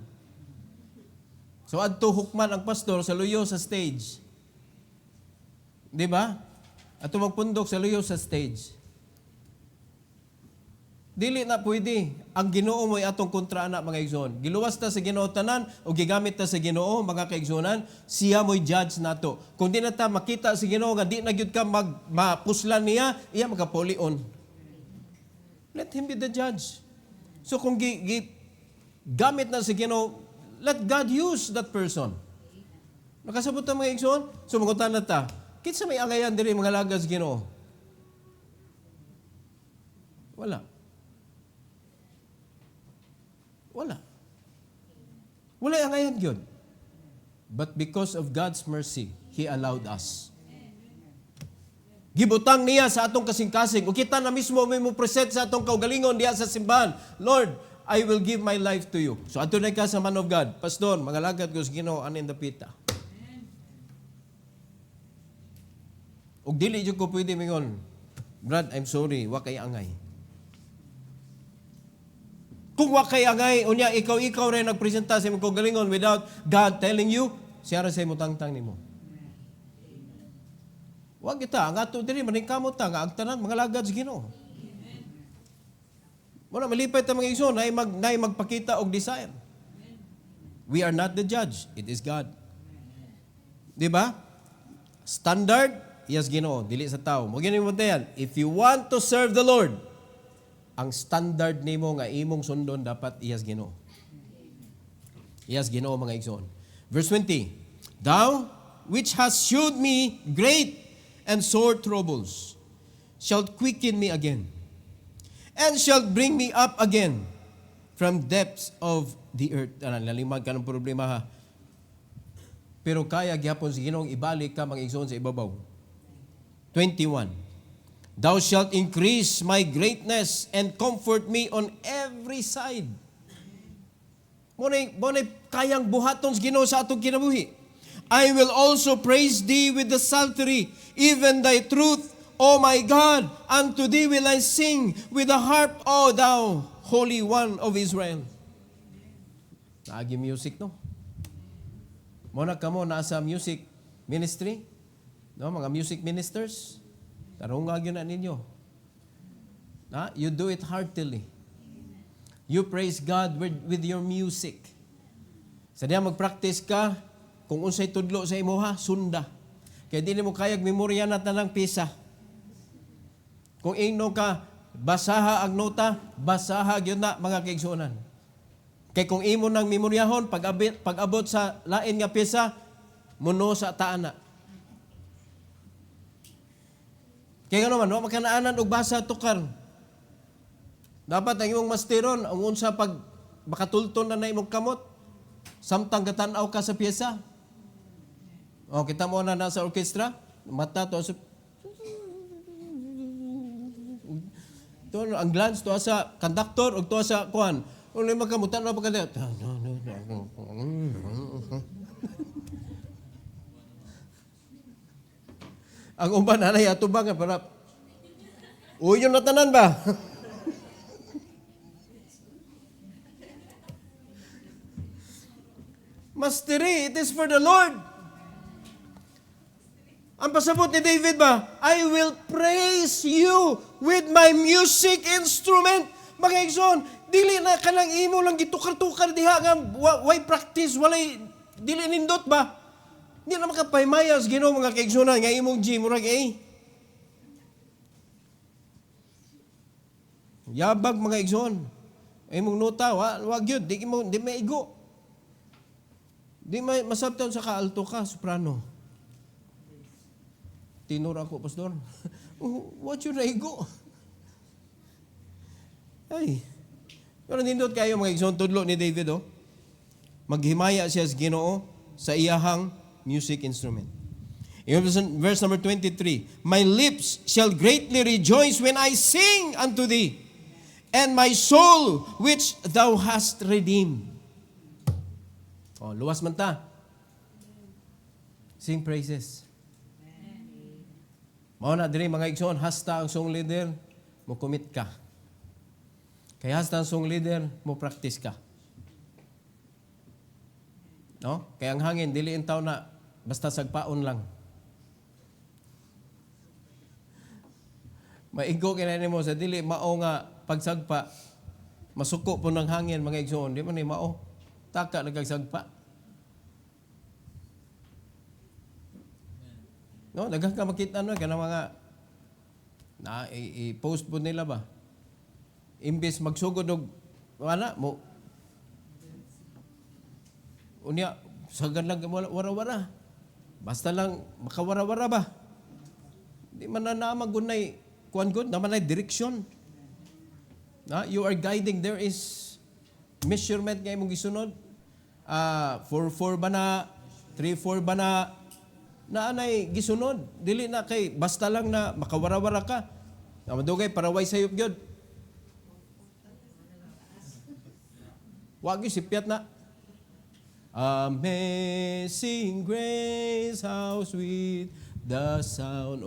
Speaker 1: So adto hukman ang pastor sa luyo sa stage. Di ba? Ato magpundok sa luyo sa stage. Dili na pwede. Ang Ginoo mo'y atong kontra na mga igsoon. Giluwas ta sa Ginoo tanan o gigamit ta sa Ginoo mga kaigsoonan, siya mo'y judge nato. Kung di na ta makita sa Ginoo nga di na gyud ka mapuslan niya, iya makapulion. Let him be the judge. So kung gamit na sa Ginoo, let God use that person. Nakasabot ta mga igsoon? So mangutan na ta. Kinsa may angayan diri mga lagas Ginoo? Wala. Wala ang ayan yun. But because of God's mercy, He allowed us. Gibutang niya sa atong kasing-kasing. O kita na mismo may mo present sa atong kaugalingon diya sa simbahan. Lord, I will give my life to you. So ato na ka sa man of God. Pastor, mga lagad ko sa Ginoo anin dapita. Og dili jud ko pwede mingon, Brad, I'm sorry, wa kay angay. Kung wa kay angay, unya ikaw rin nagpresenta sa imong kaugalingon without God telling you, siya ra say mo tangtang nimo. Wa kita, ang ato diri maningkamot ta nga agtanan mga lagad sa Ginoo. Wala malipay ta mga igsoon nay magpakita og desire. We are not the judge, it is God. Di ba? Standard, yes Ginoo, dili sa tao. Mo gini mo tayan, if you want to serve the Lord, ang standard nimo nga imong sundon dapat iyas Ginoo. Iyas Ginoo mga igsoon. Verse 20. Thou which hast shewed me great and sore troubles shalt quicken me again and shalt bring me up again from depths of the earth. Lalimag ka ng problema ha. Pero kaya gyapon si Ginoong ibalik ka mga igsoon sa ibabaw. 21. Thou shalt increase my greatness and comfort me on every side. Muna'y kayang buhaton sa Ginoo sa atong kinabuhi. I will also praise thee with the psaltery, even thy truth, O my God. Unto thee will I sing with the harp, O thou Holy One of Israel. Naagi music, no? Muna ka mo nasa music ministry, no? Mga music ministers. Tarungag yun na ninyo. You do it heartily. You praise God with your music. Sa diya mag-practice ka, kung unsay tudlo sa imuha, sunda. Kaya di mo kayag memorya na tanang pisa. Kung ingno ka, basaha ang nota, basaha yun na mga kaigsunan. Kaya kung imo nang memoryahon, pag-abot sa lain nga pisa, muno sa taana. Kaya nga naman, makanaanan og basa tukar. Dapat ang imong masteron, ang unsa pag makatulton na imong kamot, samtang gatanaw ka sa pyesa. O, kita mo na nasa orkestra, mata to sa... To, ang glance to sa conductor o to sa kuhan. Kung may makamutan na pagkali. Ang uban anay atubang para uy yung natanan ba? Mastery, it is for the Lord. Ang pasabot ni David ba? I will praise you with my music instrument. Mga igsoon, dili na kanang imo lang gitukar-tukar diha nga way practice, walay dili nindot ba? Hindi na makapaymayas, Ginoo mga kaigsunan, nga imong G, murag yabag mga igsoon. Imong nota, wag yun, di maigo. Di masabtan sa kaalto ka, soprano. Tinur ako, pastor. What yun naigo? Ay. Pero nindot kayo mga igsoon, tudlo ni David, maghimaya siya sa Ginoo sa iyahang music instrument. In verse number 23, my lips shall greatly rejoice when I sing unto thee, and my soul which thou hast redeemed. Luwas man ta. Sing praises. Mao na diri mga igsoon, hasta ang song leader, mo commit ka. Kaya hasta ang song leader, mo practice ka. No? Kaya ang hangin, dili intaw na, basta sagpaon lang. Maigo kinani mo sa dili, mao nga pagsagpa, masuko po ng hangin, mga igsoon. Di man ni mao. Taka nagagsagpa. No, daghang ka makita kana mga na i-post po nila ba? Imbes magsugod og wala mo. Unya sagad lang wara-wara. Basta lang makawara-wara ba? Di man na magunay kuan gud naman ay direksyon. Na you are guiding, there is measurement nga imong gisunod. 4-4 ba na? 3-4 ba na? Naanay gisunod. Dili na kay basta lang na makawara-wara ka. Madugay paraway sayop gyud. Wa gyud sipyat na. Amazing grace, how sweet the sound.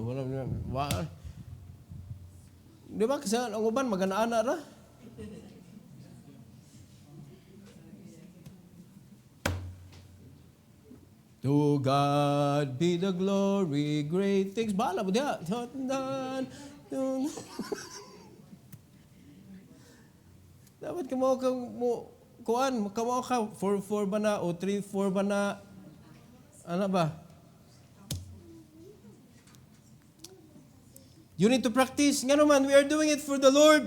Speaker 1: Di ba kasi ang uban magana-ana ra? To God be the glory, great things. Bala mo diya. Dapat kamo ka mo kuan, kamo ka 4-4 ba na o 3-4 ba na? Ano ba? You need to practice. Nga naman, we are doing it for the Lord.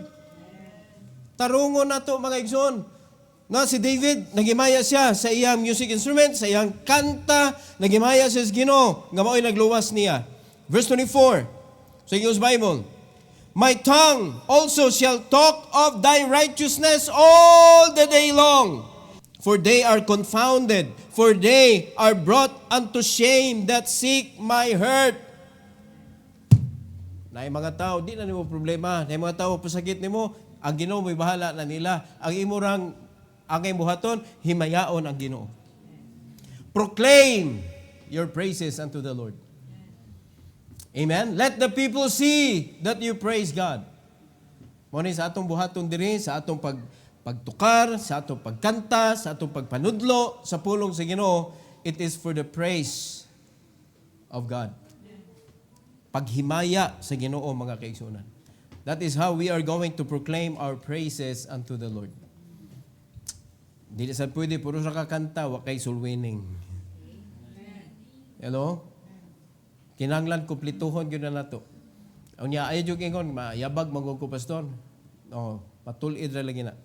Speaker 1: Tarungo na to mga igsoon. Na si David, nagimaya siya sa iyang music instrument, sa iyang kanta, nagimaya siya sa Ginoo, nga mao'y nagluwas niya. Verse 24, sa English Bible, my tongue also shall talk of thy righteousness all the day long, for they are confounded, for they are brought unto shame that seek my hurt. Na mga tao, di na nimo problema. Na mga tao, pasakit nimo, ang Ginoo mo'y bahala na nila. Ang imurang ang buhaton, himayaon ang Ginoo. Proclaim your praises unto the Lord. Amen? Let the people see that you praise God. Muna sa atong buhaton diri, sa atong pagtukar, sa atong pagkanta, sa atong pagpanudlo, sa pulong sa Ginoo, it is for the praise of God. Paghimaya sa Ginoo, mga kaigsunan. That is how we are going to proclaim our praises unto the Lord. Dili sa pwede, puro sa kakanta, wakay soul winning. Hello? Kinanglan kuplituhon yun na nato. Ang niya, ayaw yung ingon, mayabag magong ko pastor. No, patulid ra lagi na.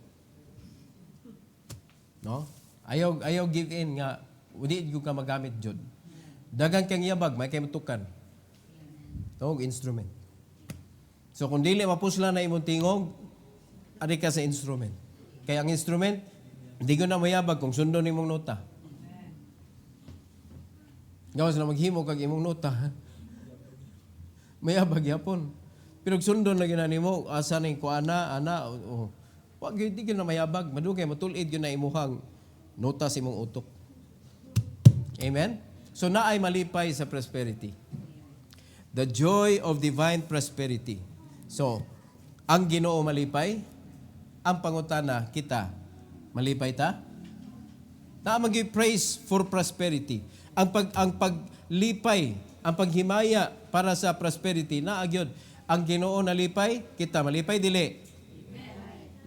Speaker 1: No? Ayaw give in nga, hindi yung ka magamit jud. Dagan kang yabag, may kayo matukan. Ito, instrument. So kung dili mapusla na imong tingog, ari ka sa instrument. Kaya ang instrument, hindi ko na mayabag kung sundo ni mong nota. Gawas na maghimo kag imong nota. Mayabag yapon. Pero sundo na ginani mo, asa ning kuana, ana, wag di na mayabag, madugay matulid gyud na imuhang nota sa imong utok. Amen. So naay malipay sa prosperity. The joy of divine prosperity. So, ang Ginoo malipay, ang pangutana kita malipay ta? Na magi-praise for prosperity. Ang paglipay, ang paghimaya para sa prosperity na agyod. Ang Ginoo nalipay, kita malipay dili.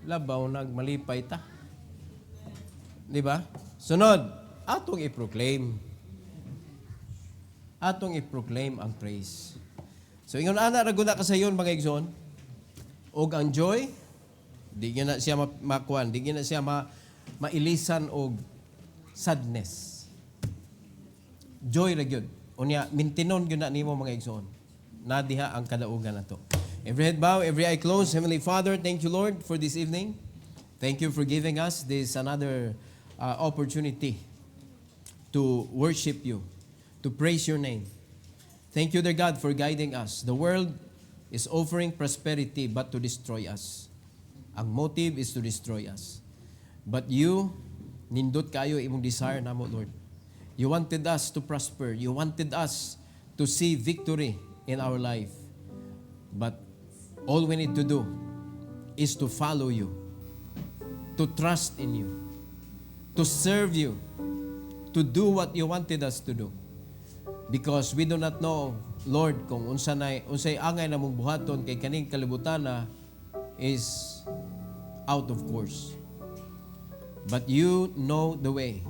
Speaker 1: Labaw nagmalipay ta. Di ba? Sunod, atong i-proclaim. Atong i-proclaim ang praise. So ingon ana ra gud ka sayon mga igsoon. Og ang joy, di na siya makuan, di na siya mailisan og sadness. Joy ra gyud. Unya mintinon gyud na nimo mga igsoon. Na diha ang kadaugan nato. Every head bow, every eye closed. Heavenly Father, thank you Lord for this evening. Thank you for giving us this another opportunity to worship you, to praise your name. Thank you, dear God, for guiding us. The world is offering prosperity but to destroy us. Ang motive is to destroy us. But you, nindot kayo imong desire namo, Lord. You wanted us to prosper. You wanted us to see victory in our life. But all we need to do is to follow you, to trust in you, to serve you, to do what you wanted us to do. Because we do not know, Lord, kung unsay angay na mong buhaton kay kaning kalibutan na is out of course. But you know the way.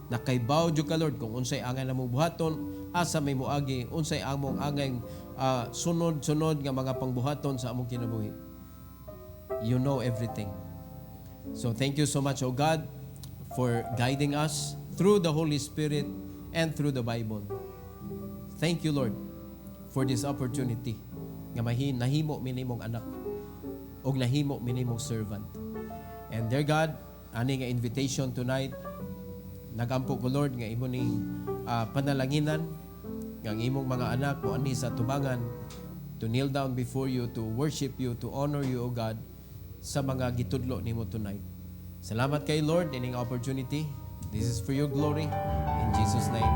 Speaker 1: Nakaibaw jud ka, Lord, kung unsay angay na mong buhaton, asa may muagi, unsay among angay sunod-sunod nga mga pangbuhaton sa among kinabuhi. You know everything. So thank you so much, O God, for guiding us through the Holy Spirit and through the Bible. Thank you, Lord, for this opportunity nga nahimo minimong anak o nahimo minimong servant. And dear God, ani nga invitation tonight, nagampo ko, Lord, nga imo ning panalanginan nga ang imong mga anak mo ani sa tubangan to kneel down before you, to worship you, to honor you, O God, sa mga gitudlo nimo tonight. Salamat kay Lord ining opportunity. This is for your glory. In Jesus' name.